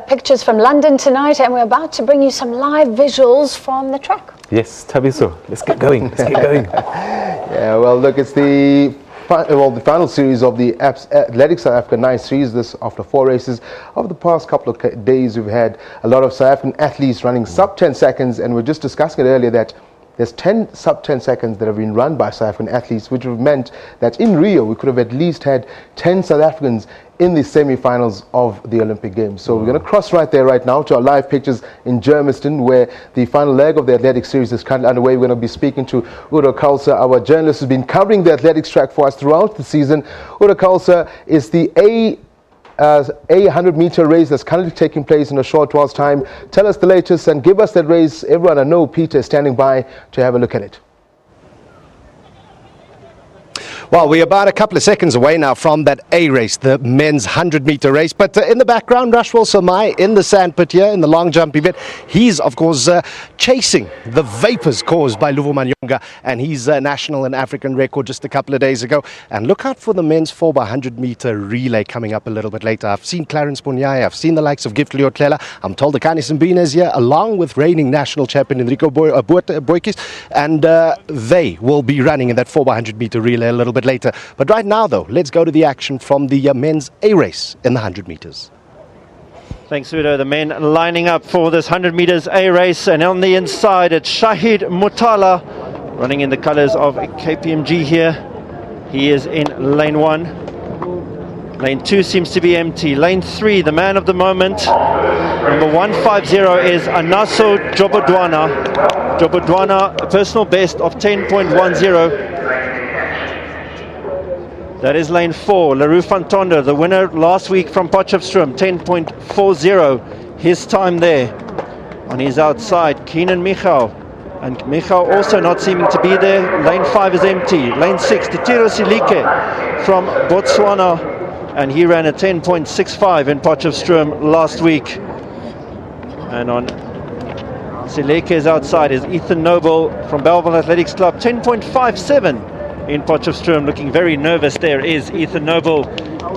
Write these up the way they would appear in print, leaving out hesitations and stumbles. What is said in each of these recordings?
Pictures from London tonight, and we're about to bring you some live visuals from the track. Yes, Thabiso, let's get going. Let's get going. Yeah, well, look, it's the final series of the Athletics South Africa 9 Series. This after 4 races. Over the past couple of days, we've had a lot of South African athletes running sub 10 seconds, and we're just discussing it earlier that there's 10 sub 10 seconds that have been run by South African athletes, which would have meant that in Rio we could have at least had 10 South Africans in the semi-finals of the Olympic Games. So we're going to cross right there right now to our live pictures in Germiston, where the final leg of the athletics series is currently underway. We're going to be speaking to Udo Kalsa, our journalist who's been covering the athletics track for us throughout the season. Udo Kalsa is the A 100-meter race that's currently taking place in a short while's time. Tell us the latest and give us that race. Everyone, I know Peter is standing by to have a look at it. Well, we're about a couple of seconds away now from that A race, the men's 100-meter race. But in the background, Rashwal Samai in the sandpit here in the long jump event. He's, of course, chasing the vapors caused by Luvo Manyonga and his national and African record just a couple of days ago. And look out for the men's 4x100-meter relay coming up a little bit later. I've seen Clarence Ponyaya, I've seen the likes of Gift Leotlela. I'm told the Kani Simbina is here, along with reigning national champion Enrico Boykis. And they will be running in that 4x100-meter relay a little bit later. But right now, though, let's go to the action from the men's A race in the 100 meters. Thanks, Udo. The men lining up for this 100 meters A race, and on the inside it's Shahid Mutala running in the colors of KPMG here. He is in lane 1. Lane 2 seems to be empty. Lane 3, the man of the moment, number 150 is Anaso Jobodwana. Jobodwana, a personal best of 10.10. That is lane 4, Leroux van Tonder, the winner last week from Potchefstroom, 10.40. His time there. On his outside, Keenan Michal. And Michal also not seeming to be there. Lane 5 is empty. Lane 6, Thabiso Sithole from Botswana. And he ran a 10.65 in Potchefstroom last week. And on Sileke's outside is Ethan Noble from Bellville Athletics Club, 10.57. In Potchefstroom, looking very nervous there is Ethan Noble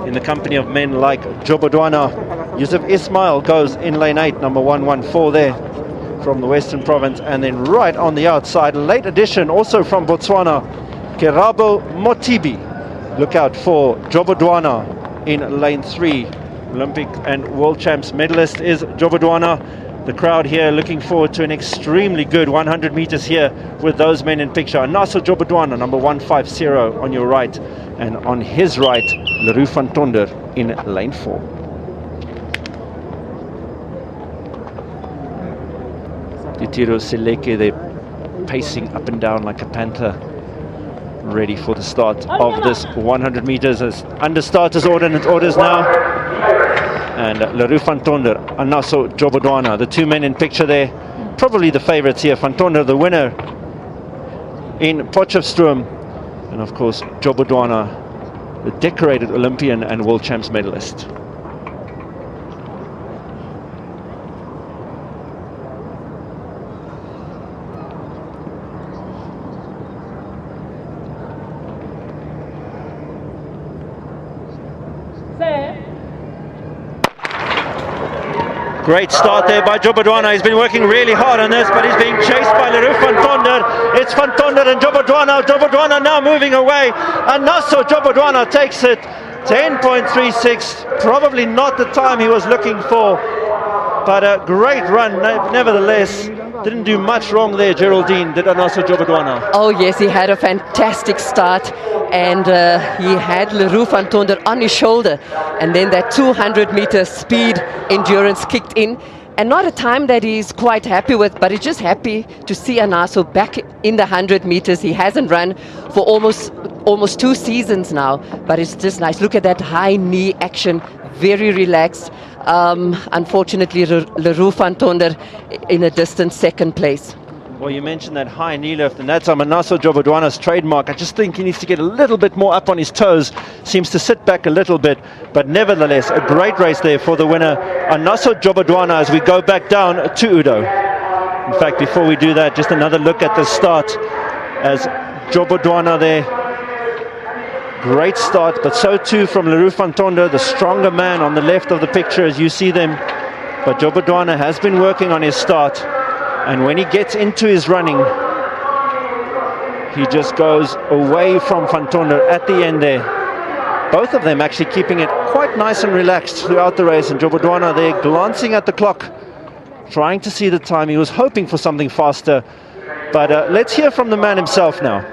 in the company of men like Jobodwana. Yusuf Ismail goes in lane 8, number 114 there from the Western Province. And then right on the outside, late addition also from Botswana, Kerabo Motibi. Look out for Jobodwana in lane 3. Olympic and World Champs medalist is Jobodwana. The crowd here looking forward to an extremely good 100 meters here with those men in picture. Anaso Jobodwana, number 150 on your right. And on his right, Leroux van Tonder in lane 4. Thabiso Sithole, they're pacing up and down like a panther, ready for the start of this 100 meters as under starters orders now. And Leroux van Tonder, Anaso Jobodwana, the two men in picture there, probably the favorites here. Van Tonder, the winner in Potchefstroom, and of course Jobodwana, the decorated Olympian and World Champs medalist. Great start there by Jobodwana. He's been working really hard on this, but he's being chased by Leroux van Tonder. It's van Tonder and Jobodwana. Jobodwana now moving away. Anaso Jobodwana takes it. 10.36. Probably not the time he was looking for, but a great run nevertheless. Didn't do much wrong there, Geraldine, did Anaso Jobodwana. Oh yes, he had a fantastic start, and he had Leroux van Tonder on his shoulder, and then that 200-meter speed endurance kicked in, and not a time that he's quite happy with, but he's just happy to see Anaso back in the 100 meters. He hasn't run for almost 2 seasons now, but it's just nice. Look at that high knee action, very relaxed. Unfortunately, Leroux van Tonder in a distant second place. Well, you mentioned that high knee lift, and that's Anaso Jobodwana's trademark. I just think he needs to get a little bit more up on his toes. Seems to sit back a little bit, but nevertheless, a great race there for the winner, Anaso Jobodwana, as we go back down to Udo. In fact, before we do that, just another look at the start as Jobodwana there. Great start, but so too from Leroux van Tonder, the stronger man on the left of the picture as you see them. But Jobodwana has been working on his start, and when he gets into his running, he just goes away from Van Tonder at the end there. Both of them actually keeping it quite nice and relaxed throughout the race, and Jobodwana there glancing at the clock, trying to see the time. He was hoping for something faster, but let's hear from the man himself now.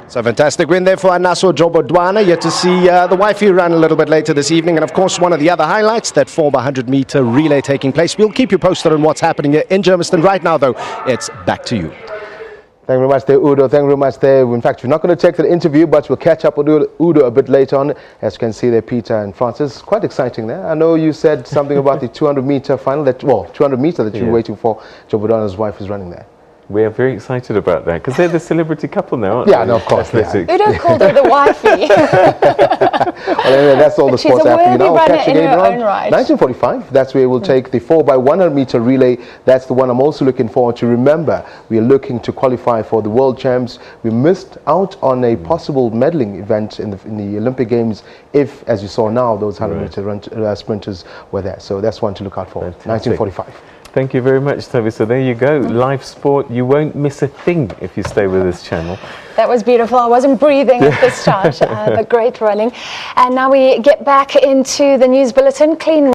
So fantastic win there for Anaso Jobodwana. Yet to see the wifey run a little bit later this evening. And of course, one of the other highlights, that 4x100 meter relay taking place. We'll keep you posted on what's happening here in Germiston. Right now, though, it's back to you. Thank you very much there, Udo. Thank you very much there. In fact, we're not going to take the interview, but we'll catch up with Udo a bit later on. As you can see there, Peter and Francis, quite exciting there. I know you said something about the 200-meter final, 200-meter that you were waiting for. Jobodwana's wife is running there. We are very excited about that because they're the celebrity couple now, aren't Yeah, they? no, of course. Yeah. Udo called her the wifey. Well, anyway, that's all the She's sports a happening. worthy Now we'll runner catch in again her around own right. 1945. That's where we'll take the 4x100 meter relay. That's the one I'm also looking forward to. Remember, we are looking to qualify for the World Champs. We missed out on a possible medaling event in the Olympic Games if, as you saw now, those 100-meter sprinters were there. So that's one to look out for. Fantastic. 1945. Thank you very much, Thabiso. So there you go. Live sport. You won't miss a thing if you stay with this channel. That was beautiful. I wasn't breathing at the start, but great running. And now we get back into the news bulletin. Clean